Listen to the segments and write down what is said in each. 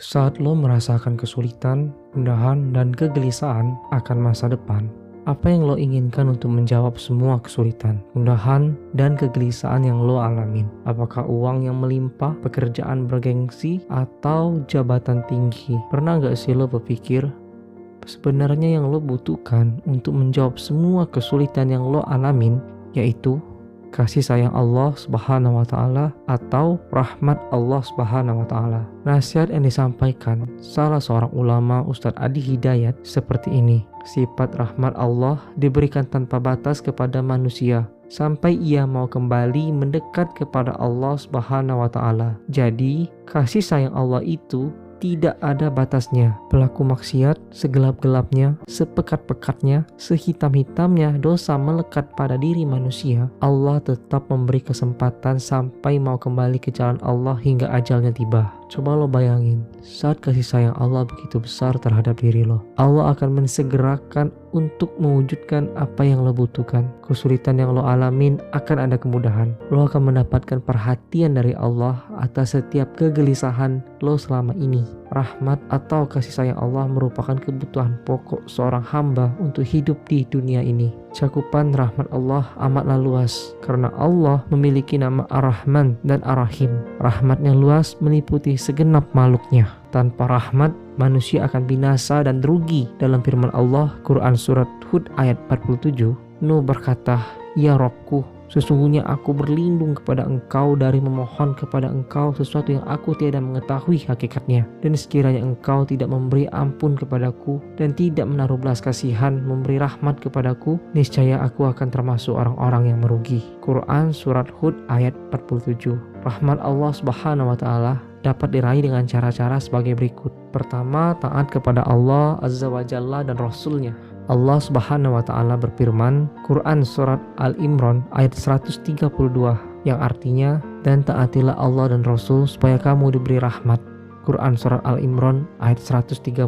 Saat lo merasakan kesulitan, gundahan, dan kegelisahan akan masa depan, apa yang lo inginkan untuk menjawab semua kesulitan, gundahan, dan kegelisahan yang lo alamin? Apakah uang yang melimpah, pekerjaan bergengsi, atau jabatan tinggi? Pernah gak sih lo berpikir, sebenarnya yang lo butuhkan untuk menjawab semua kesulitan yang lo alamin, yaitu kasih sayang Allah Subhanahu wa Ta'ala atau rahmat Allah Subhanahu wa Ta'ala? Nasihat yang disampaikan salah seorang ulama, Ustadz Adi Hidayat, seperti ini: sifat rahmat Allah diberikan tanpa batas kepada manusia sampai ia mau kembali mendekat kepada Allah Subhanahu wa Ta'ala. Jadi, kasih sayang Allah itu tidak ada batasnya. Pelaku maksiat segelap-gelapnya, sepekat-pekatnya, sehitam-hitamnya dosa melekat pada diri manusia, Allah tetap memberi kesempatan sampai mau kembali ke jalan Allah hingga ajalnya tiba. Coba lo bayangin, saat kasih sayang Allah begitu besar terhadap diri lo, Allah akan mensegerakan untuk mewujudkan apa yang lo butuhkan. Kesulitan yang lo alamin akan ada kemudahan. Lo akan mendapatkan perhatian dari Allah atas setiap kegelisahan lo selama ini. Rahmat atau kasih sayang Allah merupakan kebutuhan pokok seorang hamba untuk hidup di dunia ini. Cakupan rahmat Allah amatlah luas karena Allah memiliki nama Ar-Rahman dan Ar-Rahim. Rahmatnya luas meliputi segenap makhluknya. Tanpa rahmat, manusia akan binasa dan rugi. Dalam firman Allah, Quran Surat Hud ayat 47, Nuh berkata, "Ya Rabbku, sesungguhnya aku berlindung kepada engkau dari memohon kepada engkau sesuatu yang aku tiada mengetahui hakikatnya. Dan sekiranya engkau tidak memberi ampun kepadaku dan tidak menaruh belas kasihan memberi rahmat kepadaku, niscaya aku akan termasuk orang-orang yang merugi." Quran Surat Hud ayat 47. Rahmat Allah Subhanahu wa Ta'ala dapat diraih dengan cara-cara sebagai berikut. Pertama, taat kepada Allah Azza wa Jalla dan Rasulnya. Allah Subhanahu wa Ta'ala berfirman, Quran Surat Al-Imran ayat 132, yang artinya, dan taatilah Allah dan Rasul supaya kamu diberi rahmat. Quran Surat Al-Imran ayat 132.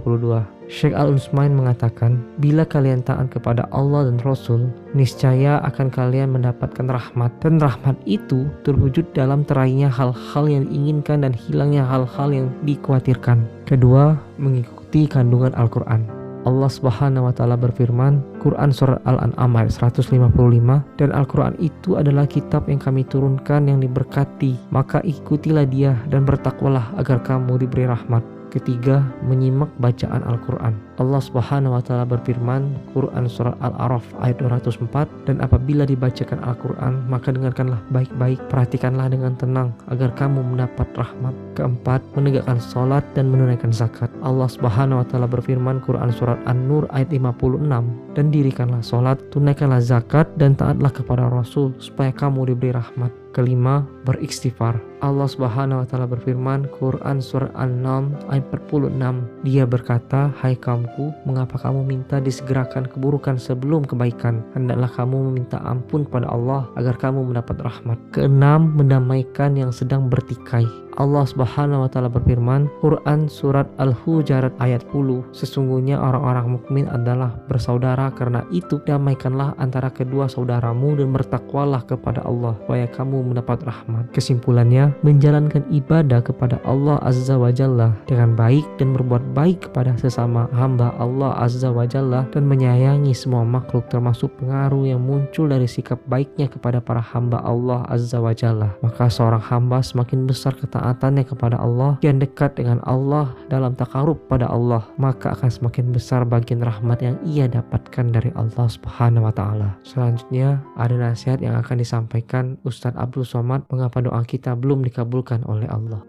Syekh Al-Utsman mengatakan, bila kalian taat kepada Allah dan Rasul, niscaya akan kalian mendapatkan rahmat. Dan rahmat itu terwujud dalam terainya hal-hal yang diinginkan dan hilangnya hal-hal yang dikhawatirkan. Kedua, mengikuti kandungan Al-Quran. Allah Subhanahu wa Ta'ala berfirman, Quran Surat Al-An'am ayat 155, dan Al-Quran itu adalah kitab yang kami turunkan yang diberkati, maka ikutilah dia dan bertakwalah agar kamu diberi rahmat. Ketiga, menyimak bacaan Al-Quran. Allah Subhanahu wa Ta'ala berfirman, Quran Surat Al-A'raf ayat 204, dan apabila dibacakan Al-Quran, maka dengarkanlah baik-baik, perhatikanlah dengan tenang agar kamu mendapat rahmat. Keempat, menegakkan sholat dan menunaikan zakat. Allah Subhanahu wa Ta'ala berfirman, Quran Surat An-Nur ayat 56, dan dirikanlah sholat, tunaikanlah zakat, dan taatlah kepada Rasul supaya kamu diberi rahmat. Kelima, beristighfar. Allah Subhanahu wa Ta'ala berfirman, Quran Surat An-Naml ayat 46, dia berkata, hai kaumku, mengapa kamu minta disegerakan keburukan sebelum kebaikan? Hendaklah kamu meminta ampun kepada Allah agar kamu mendapat rahmat. Keenam, mendamaikan yang sedang bertikai. Allah Subhanahu wa Ta'ala berfirman, Quran Surat Al-Hujarat ayat 10, sesungguhnya orang-orang mukmin adalah bersaudara, karena itu damaikanlah antara kedua saudaramu dan bertakwalah kepada Allah supaya kamu mendapat rahmat. Kesimpulannya, menjalankan ibadah kepada Allah Azza wa Jalla dengan baik dan berbuat baik kepada sesama hamba Allah Azza wa Jalla dan menyayangi semua makhluk termasuk pengaruh yang muncul dari sikap baiknya kepada para hamba Allah Azza wa Jalla. Maka seorang hamba semakin besar ketaatannya kepada Allah, kian dekat dengan Allah dalam takarub pada Allah, maka akan semakin besar bagian rahmat yang ia dapatkan dari Allah Subhanahu wa Ta'ala. Selanjutnya, ada nasihat yang akan disampaikan Ustadz Abdul Somad, mengapa doa kita belum dikabulkan oleh Allah.